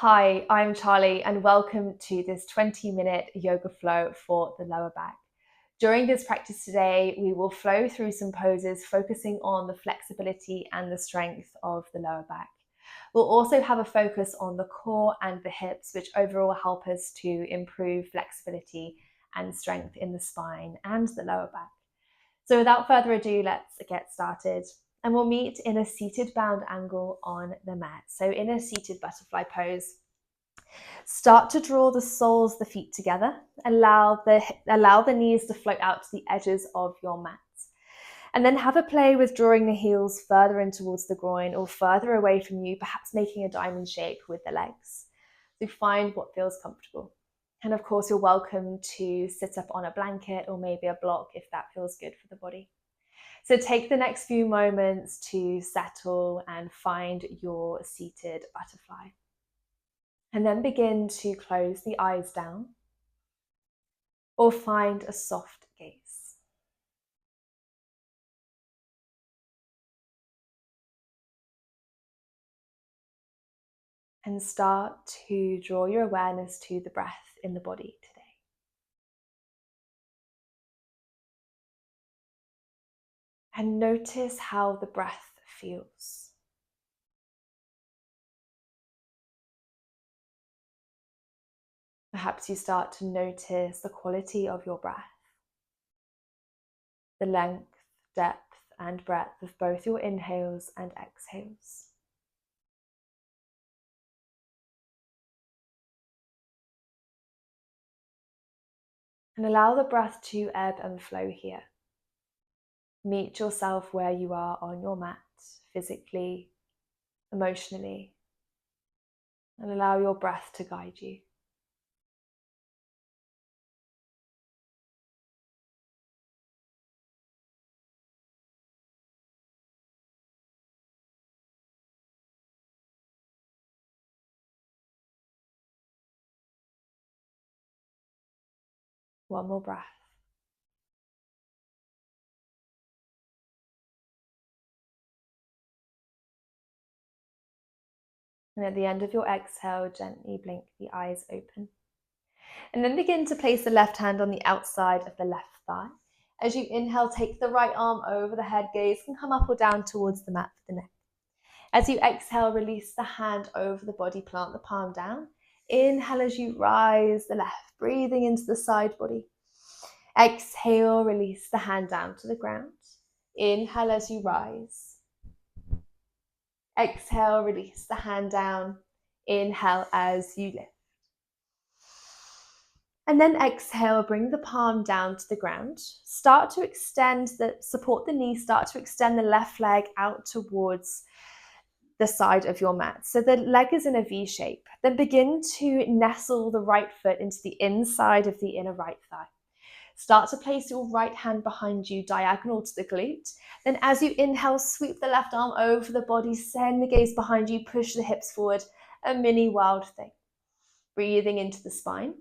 Hi, I'm Charlie, and welcome to this 20-minute yoga flow for the lower back. During this practice today, we will flow through some poses focusing on the flexibility and the strength of the lower back. We'll also have a focus on the core and the hips, which overall help us to improve flexibility and strength in the spine and the lower back. So without further ado, let's get started. And we'll meet in a seated bound angle on the mat. So in a seated butterfly pose, start to draw the soles of the feet together. Allow the knees to float out to the edges of your mat. And then have a play with drawing the heels further in towards the groin or further away from you, perhaps making a diamond shape with the legs. So find what feels comfortable. And of course, you're welcome to sit up on a blanket or maybe a block if that feels good for the body. So take the next few moments to settle and find your seated butterfly. And then begin to close the eyes down or find a soft gaze. And start to draw your awareness to the breath in the body today. And notice how the breath feels. Perhaps you start to notice the quality of your breath, the length, depth, and breadth of both your inhales and exhales. And allow the breath to ebb and flow here. Meet yourself where you are on your mat, physically, emotionally, and allow your breath to guide you. One more breath. And at the end of your exhale, gently blink the eyes open. And then begin to place the left hand on the outside of the left thigh. As you inhale, take the right arm over the head, gaze can come up or down towards the mat for the neck. As you exhale, release the hand over the body, plant the palm down. Inhale as you rise the left, breathing into the side body. Exhale, release the hand down to the ground. Inhale as you rise. Exhale, release the hand down. Inhale as you lift. And then exhale, bring the palm down to the ground. Start to support the knee, start to extend the left leg out towards the side of your mat. So the leg is in a V shape. Then begin to nestle the right foot into the inside of the inner right thigh. Start to place your right hand behind you, diagonal to the glute. Then as you inhale, sweep the left arm over the body, send the gaze behind you, push the hips forward, a mini wild thing. Breathing into the spine.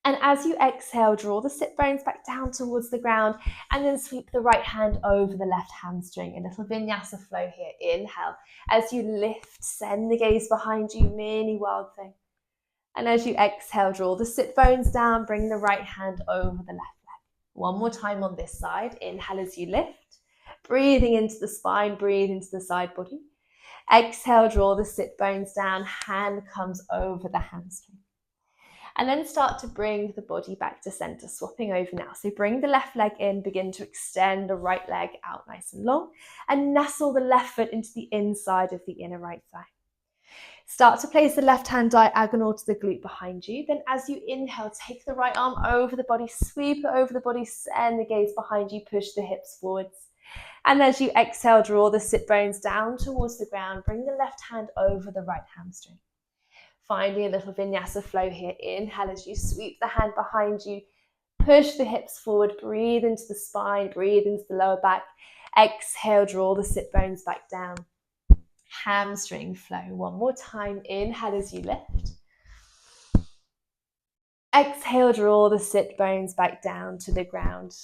And as you exhale, draw the sit bones back down towards the ground and then sweep the right hand over the left hamstring. A little vinyasa flow here. Inhale. As you lift, send the gaze behind you, mini wild thing. And as you exhale, draw the sit bones down, bring the right hand over the left leg. One more time on this side. Inhale as you lift, breathing into the spine, breathe into the side body. Exhale, draw the sit bones down, hand comes over the hamstring. And then start to bring the body back to center, swapping over now. So bring the left leg in, begin to extend the right leg out nice and long, and nestle the left foot into the inside of the inner right thigh. Start to place the left hand diagonal to the glute behind you. Then as you inhale, take the right arm over the body, sweep it over the body, send the gaze behind you, push the hips forwards. And as you exhale, draw the sit bones down towards the ground, bring the left hand over the right hamstring. Finding a little vinyasa flow here. Inhale as you sweep the hand behind you, push the hips forward, breathe into the spine, breathe into the lower back. Exhale, draw the sit bones back down. Hamstring flow. One more time. Inhale as you lift. Exhale, draw the sit bones back down to the ground.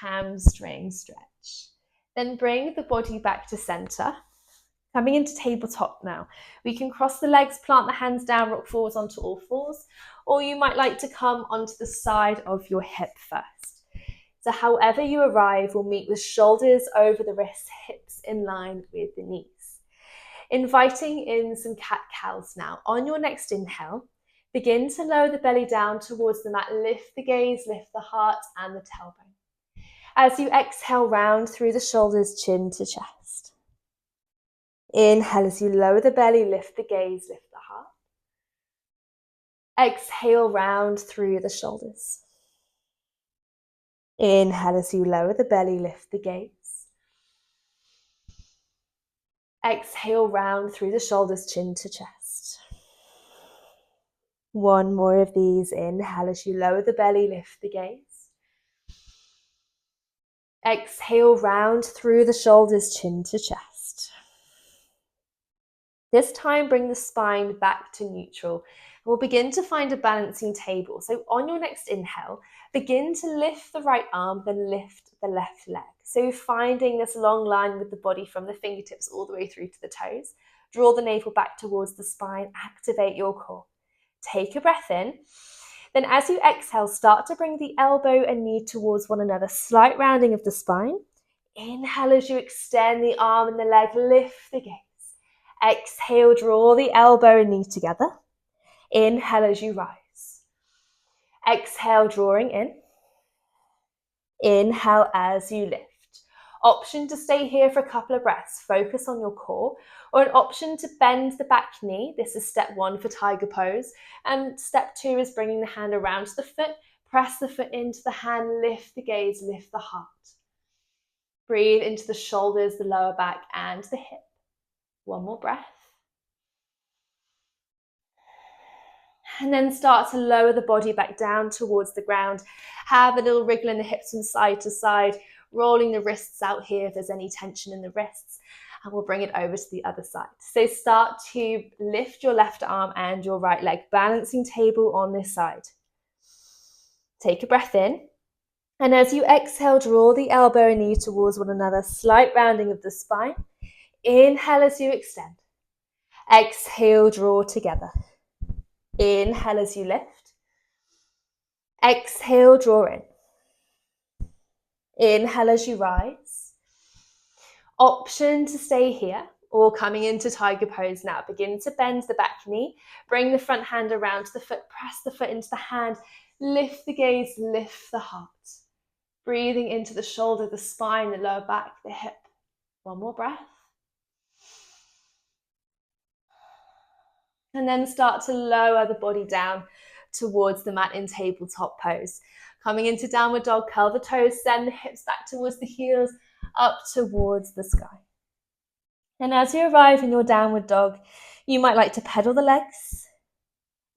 Hamstring stretch. Then bring the body back to center. Coming into tabletop now. We can cross the legs, plant the hands down, rock forwards onto all fours, or you might like to come onto the side of your hip first. So however you arrive, we'll meet with shoulders over the wrists, hips in line with the knees. Inviting in some cat-cows now. On your next inhale, begin to lower the belly down towards the mat, lift the gaze, lift the heart and the tailbone. As you exhale, round through the shoulders, chin to chest. Inhale as you lower the belly, lift the gaze, lift the heart. Exhale, round through the shoulders. Inhale as you lower the belly, lift the gaze. Exhale, round through the shoulders, chin to chest. One more of these. Inhale as you lower the belly, lift the gaze. Exhale, round through the shoulders, chin to chest. This time, bring the spine back to neutral. We'll begin to find a balancing table. So on your next inhale, begin to lift the right arm, then lift the left leg. So finding this long line with the body from the fingertips all the way through to the toes. Draw the navel back towards the spine, activate your core. Take a breath in. Then as you exhale, start to bring the elbow and knee towards one another. Slight rounding of the spine. Inhale as you extend the arm and the leg, lift the gaze. Exhale, draw the elbow and knee together. Inhale as you rise. Exhale, drawing in. Inhale as you lift. Option to stay here for a couple of breaths. Focus on your core. Or an option to bend the back knee. This is step 1 for tiger pose. And step 2 is bringing the hand around to the foot. Press the foot into the hand. Lift the gaze, lift the heart. Breathe into the shoulders, the lower back and the hip. One more breath. And then start to lower the body back down towards the ground. Have a little wriggle in the hips from side to side, rolling the wrists out here if there's any tension in the wrists. And we'll bring it over to the other side. So start to lift your left arm and your right leg, balancing table on this side. Take a breath in. And as you exhale, draw the elbow and knee towards one another, slight rounding of the spine. Inhale as you extend. Exhale, draw together. Inhale as you lift. Exhale, draw in. Inhale as you rise. Option to stay here or coming into tiger pose now. Begin to bend the back knee. Bring the front hand around to the foot. Press the foot into the hand. Lift the gaze, lift the heart. Breathing into the shoulder, the spine, the lower back, the hip. One more breath. And then start to lower the body down towards the mat in tabletop pose. Coming into downward dog, curl the toes, send the hips back towards the heels, up towards the sky. And as you arrive in your downward dog, you might like to pedal the legs,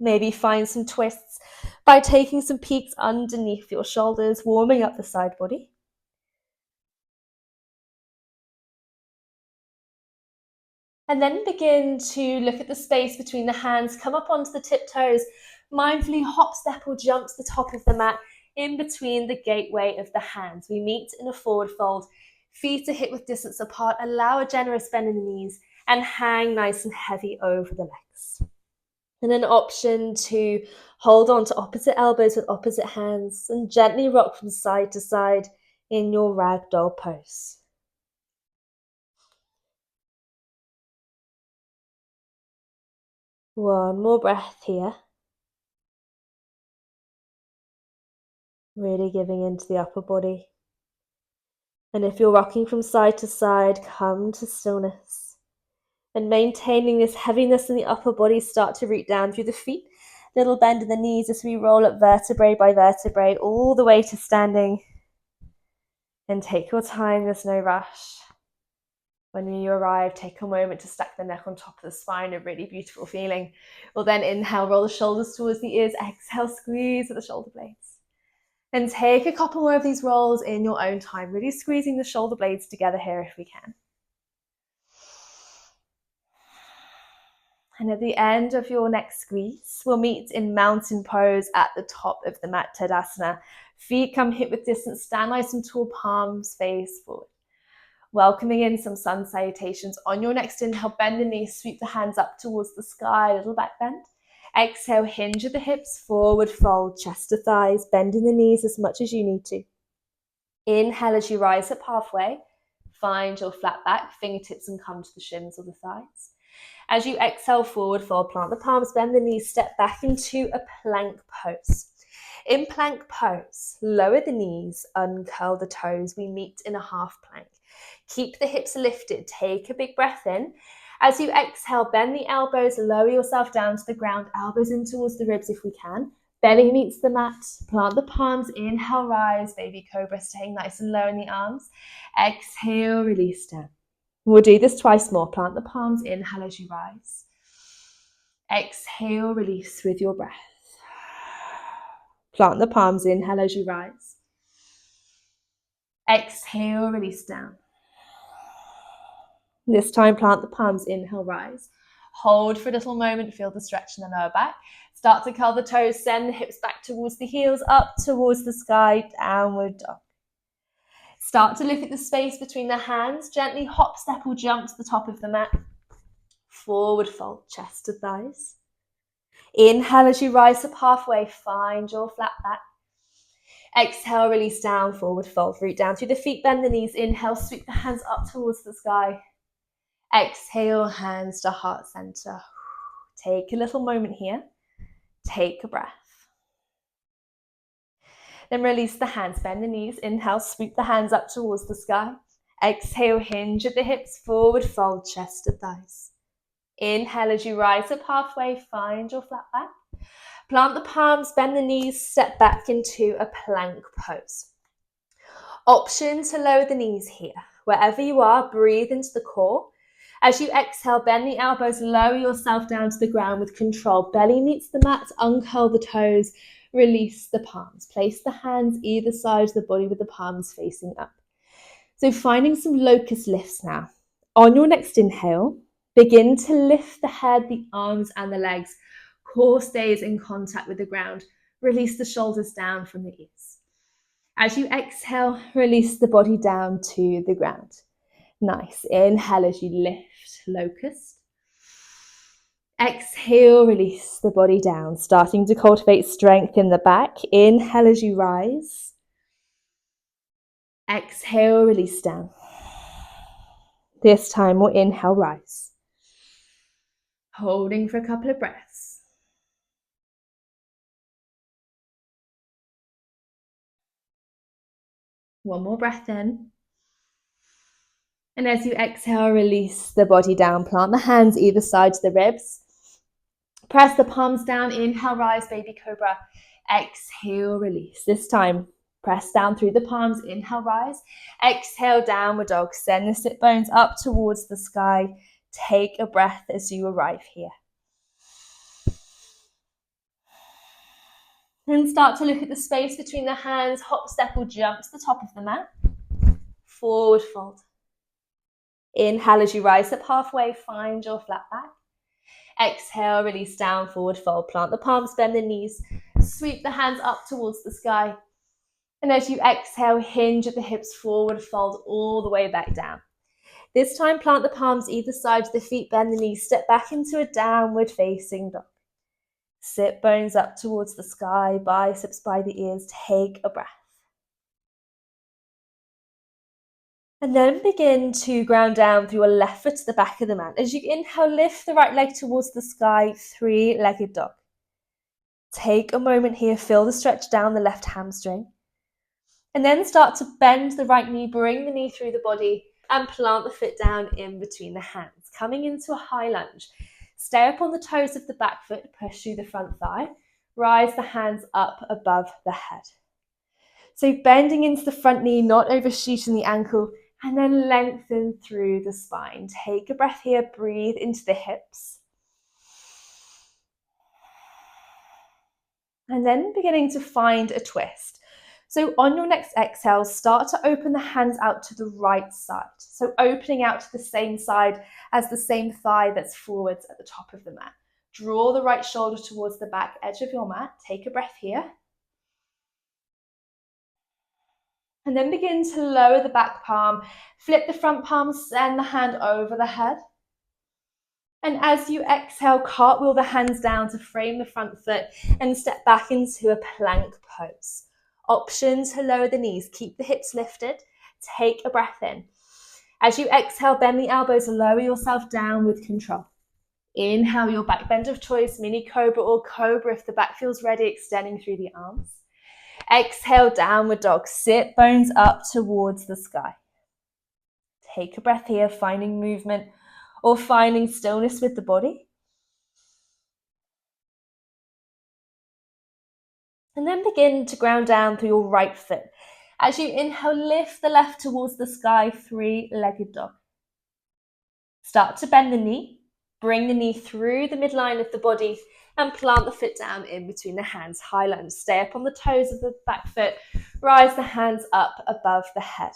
maybe find some twists by taking some peeks underneath your shoulders, warming up the side body. And then begin to look at the space between the hands, come up onto the tiptoes, mindfully hop, step or jump to the top of the mat in between the gateway of the hands. We meet in a forward fold, feet are hip width distance apart, allow a generous bend in the knees and hang nice and heavy over the legs. And an option to hold on to opposite elbows with opposite hands and gently rock from side to side in your ragdoll pose. One more breath here. Really giving into the upper body. And if you're rocking from side to side, come to stillness. And maintaining this heaviness in the upper body, start to root down through the feet. Little bend in the knees as we roll up vertebrae by vertebrae all the way to standing. And take your time, there's no rush. When you arrive, take a moment to stack the neck on top of the spine, a really beautiful feeling. We'll then inhale, roll the shoulders towards the ears, exhale, squeeze at the shoulder blades. And take a couple more of these rolls in your own time, really squeezing the shoulder blades together here if we can. And at the end of your next squeeze, we'll meet in mountain pose at the top of the mat, Tadasana. Feet come hip width distance, stand nice and tall, palms face forward. Welcoming in some sun salutations. On your next inhale, bend the knees, sweep the hands up towards the sky, little back bend. Exhale, hinge at the hips, forward fold, chest to thighs, bending the knees as much as you need to. Inhale as you rise up halfway. Find your flat back, fingertips and come to the shins or the thighs. As you exhale, forward fold, plant the palms, bend the knees, step back into a plank pose. In plank pose, lower the knees, uncurl the toes. We meet in a half plank. Keep the hips lifted. Take a big breath in. As you exhale, bend the elbows, lower yourself down to the ground, elbows in towards the ribs if we can. Belly meets the mat, plant the palms, inhale, rise, baby cobra, staying nice and low in the arms. Exhale, release down. We'll do this twice more. Plant the palms, inhale as you rise. Exhale, release with your breath. Plant the palms, inhale as you rise. Exhale, release down. This time, plant the palms, inhale, rise. Hold for a little moment, feel the stretch in the lower back. Start to curl the toes, send the hips back towards the heels, up towards the sky, downward dog. Start to look at the space between the hands. Gently hop, step or jump to the top of the mat. Forward fold, chest to thighs. Inhale as you rise up halfway, find your flat back. Exhale, release down, forward fold, root down through the feet, bend the knees. Inhale, sweep the hands up towards the sky. Exhale, hands to heart center. Take a little moment here. Take a breath. Then release the hands, bend the knees. Inhale, sweep the hands up towards the sky. Exhale, hinge at the hips, forward fold, chest to thighs. Inhale as you rise up halfway, find your flat back. Plant the palms, bend the knees, step back into a plank pose. Option to lower the knees here. Wherever you are, breathe into the core. As you exhale, bend the elbows, lower yourself down to the ground with control. Belly meets the mat, uncurl the toes, release the palms. Place the hands either side of the body with the palms facing up. So finding some locust lifts now. On your next inhale, begin to lift the head, the arms and the legs. Core stays in contact with the ground. Release the shoulders down from the ears. As you exhale, release the body down to the ground. Nice. Inhale as you lift, locust. Exhale, release the body down, starting to cultivate strength in the back. Inhale as you rise. Exhale, release down. This time we'll inhale, rise. Holding for a couple of breaths. One more breath in. And as you exhale, release the body down. Plant the hands either side to the ribs. Press the palms down. Inhale, rise, baby cobra. Exhale, release. This time, press down through the palms. Inhale, rise. Exhale, downward dog. Send the sit bones up towards the sky. Take a breath as you arrive here. And start to look at the space between the hands. Hop, step or jump to the top of the mat. Forward fold. Inhale as you rise up halfway, find your flat back. Exhale, release down, forward fold. Plant the palms, bend the knees. Sweep the hands up towards the sky. And as you exhale, hinge at the hips, forward fold all the way back down. This time, plant the palms either side of the feet, bend the knees, step back into a downward facing dog. Sit bones up towards the sky, biceps by the ears. Take a breath. And then begin to ground down through your left foot to the back of the mat. As you inhale, lift the right leg towards the sky, three-legged dog. Take a moment here, feel the stretch down the left hamstring. And then start to bend the right knee, bring the knee through the body and plant the foot down in between the hands. Coming into a high lunge. Stay up on the toes of the back foot, push through the front thigh. Rise the hands up above the head. So bending into the front knee, not overshooting the ankle, and then lengthen through the spine. Take a breath here, breathe into the hips. And then beginning to find a twist. So on your next exhale, start to open the hands out to the right side. So opening out to the same side as the same thigh that's forwards at the top of the mat. Draw the right shoulder towards the back edge of your mat. Take a breath here. And And then begin to lower the back palm, flip the front palm, send the hand over the head. And as you exhale, cartwheel the hands down to frame the front foot and step back into a plank pose. Option to lower the knees, keep the hips lifted, take a breath in. As you exhale, bend the elbows, lower yourself down with control. Inhale, your back bend of choice, mini cobra or cobra if the back feels ready, extending through the arms. Exhale, downward dog, sit bones up towards the sky. Take a breath here, finding movement or finding stillness with the body. And then begin to ground down through your right foot. As you inhale, lift the left towards the sky, three-legged dog. Start to bend the knee. Bring the knee through the midline of the body and plant the foot down in between the hands. High lunge. Stay up on the toes of the back foot. Rise the hands up above the head.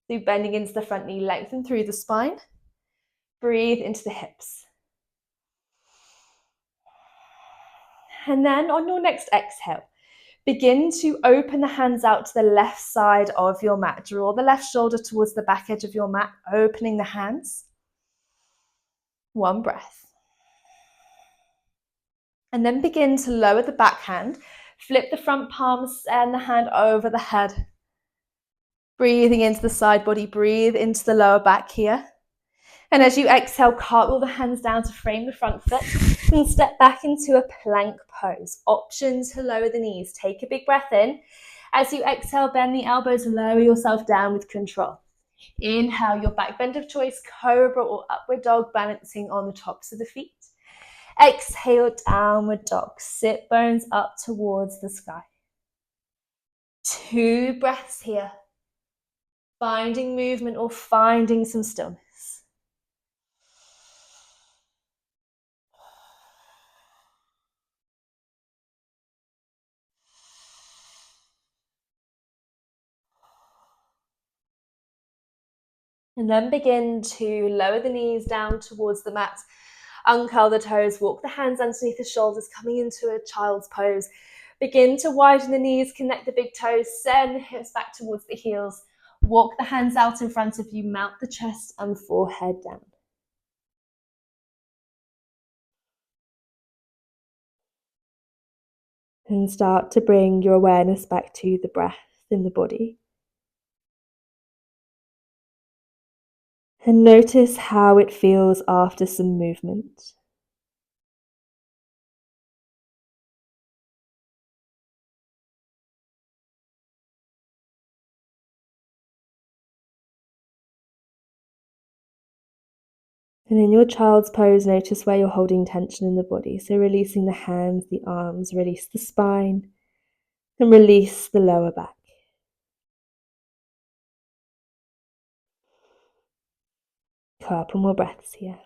Through bending into the front knee, lengthen through the spine. Breathe into the hips. And then on your next exhale, begin to open the hands out to the left side of your mat. Draw the left shoulder towards the back edge of your mat, opening the hands. One breath. And then begin to lower the back hand. Flip the front palms and the hand over the head. Breathing into the side body, breathe into the lower back here. And as you exhale, cartwheel the hands down to frame the front foot and step back into a plank pose. Option to lower the knees. Take a big breath in. As you exhale, bend the elbows, lower yourself down with control. Inhale, your back bend of choice, cobra or upward dog, balancing on the tops of the feet. Exhale, downward dog. Sit bones up towards the sky. 2 breaths here. Finding movement or finding some stillness. And then begin to lower the knees down towards the mat. Uncurl the toes, walk the hands underneath the shoulders, coming into a child's pose. Begin to widen the knees, connect the big toes, send the hips back towards the heels. Walk the hands out in front of you, mount the chest and forehead down. And start to bring your awareness back to the breath in the body. And notice how it feels after some movement. And in your child's pose, notice where you're holding tension in the body. So releasing the hands, the arms, release the spine, and release the lower back. Couple more breaths here.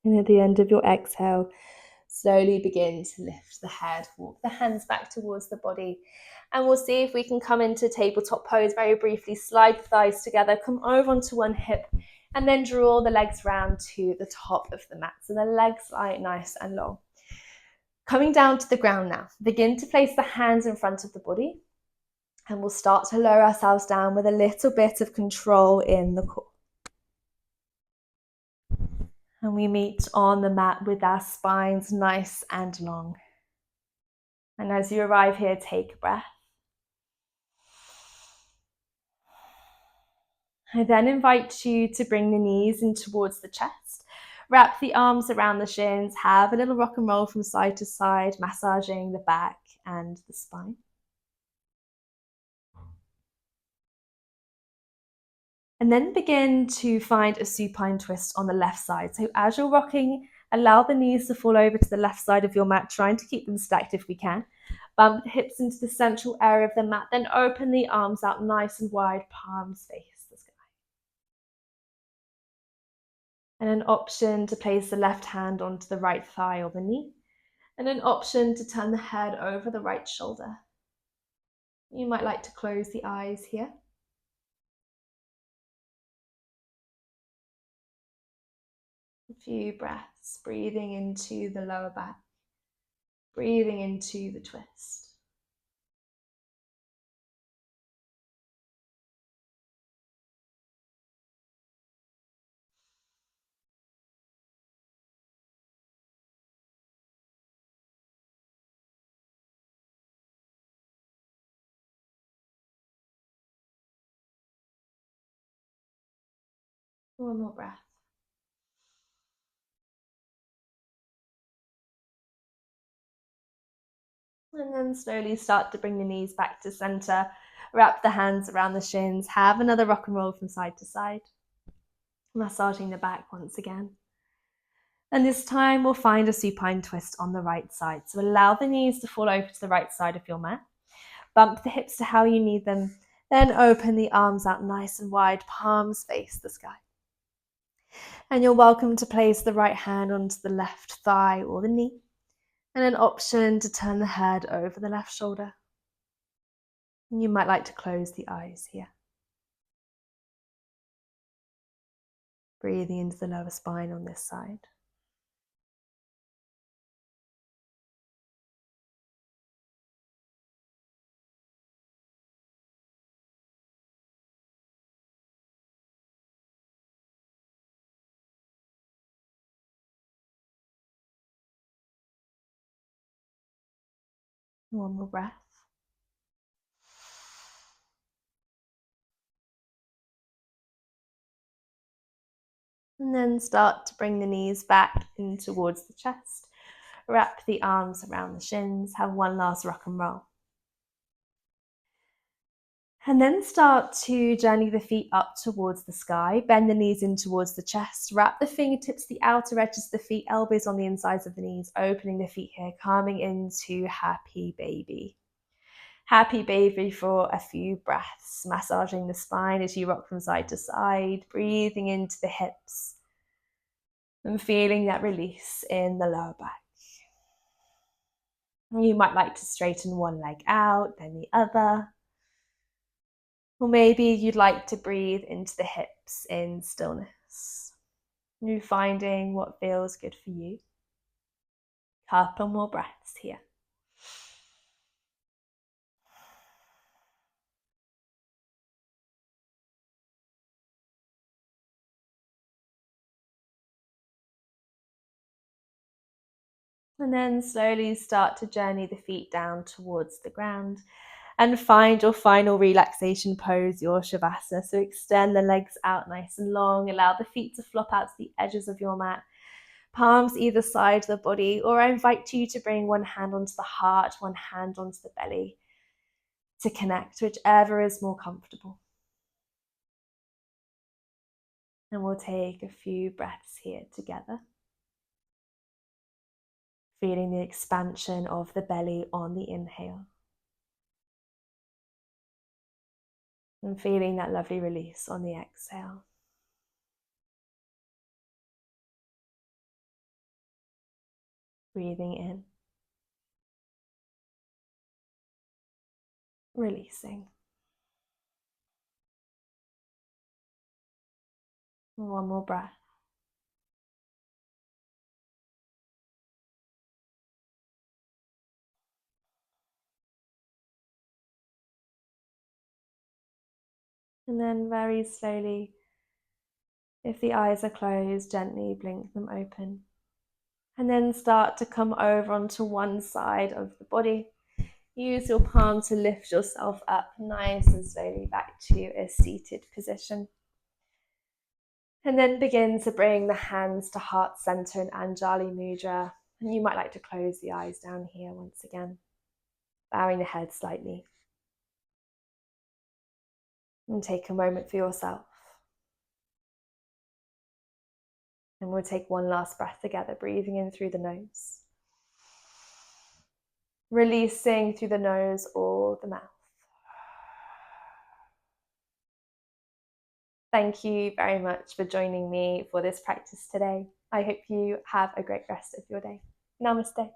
And at the end of your exhale, slowly begin to lift the head, walk the hands back towards the body. And we'll see if we can come into tabletop pose very briefly. Slide the thighs together, come over onto one hip, and then draw the legs round to the top of the mat. So the legs lie nice and long. Coming down to the ground now. Begin to place the hands in front of the body. And we'll start to lower ourselves down with a little bit of control in the core. And we meet on the mat with our spines nice and long. And as you arrive here, take a breath. I then invite you to bring the knees in towards the chest. Wrap the arms around the shins. Have a little rock and roll from side to side, massaging the back and the spine. And then begin to find a supine twist on the left side. So as you're rocking, allow the knees to fall over to the left side of your mat, trying to keep them stacked if we can. Bump the hips into the central area of the mat, then open the arms out nice and wide, palms face the sky. And an option to place the left hand onto the right thigh or the knee. And an option to turn the head over the right shoulder. You might like to close the eyes here. A few breaths, breathing into the lower back, breathing into the twist. One more breath. And then slowly start to bring the knees back to center. Wrap the hands around the shins. Have another rock and roll from side to side. Massaging the back once again. And this time we'll find a supine twist on the right side. So allow the knees to fall over to the right side of your mat. Bump the hips to how you need them. Then open the arms out nice and wide. Palms face the sky. And you're welcome to place the right hand onto the left thigh or the knee. And an option to turn the head over the left shoulder. You might like to close the eyes here. Breathing into the lower spine on this side. One more breath. And then start to bring the knees back in towards the chest. Wrap the arms around the shins. Have one last rock and roll. And then start to journey the feet up towards the sky. Bend the knees in towards the chest. Wrap the fingertips, the outer edges of the feet, elbows on the insides of the knees, opening the feet here, coming into happy baby. Happy baby for a few breaths, massaging the spine as you rock from side to side, breathing into the hips and feeling that release in the lower back. You might like to straighten one leg out, then the other. Or maybe you'd like to breathe into the hips in stillness. You finding what feels good for you. Couple more breaths here. And then slowly start to journey the feet down towards the ground and find your final relaxation pose, your Shavasana. So extend the legs out nice and long, allow the feet to flop out to the edges of your mat, palms either side of the body, or I invite you to bring one hand onto the heart, one hand onto the belly to connect, whichever is more comfortable. And we'll take a few breaths here together. Feeling the expansion of the belly on the inhale. And feeling that lovely release on the exhale. Breathing in. Releasing. One more breath. And then very slowly, if the eyes are closed, gently blink them open. And then start to come over onto one side of the body. Use your palm to lift yourself up nice and slowly back to a seated position. And then begin to bring the hands to heart center in Anjali Mudra. And you might like to close the eyes down here once again, bowing the head slightly. And take a moment for yourself. And we'll take one last breath together, breathing in through the nose. Releasing through the nose or the mouth. Thank you very much for joining me for this practice today. I hope you have a great rest of your day. Namaste.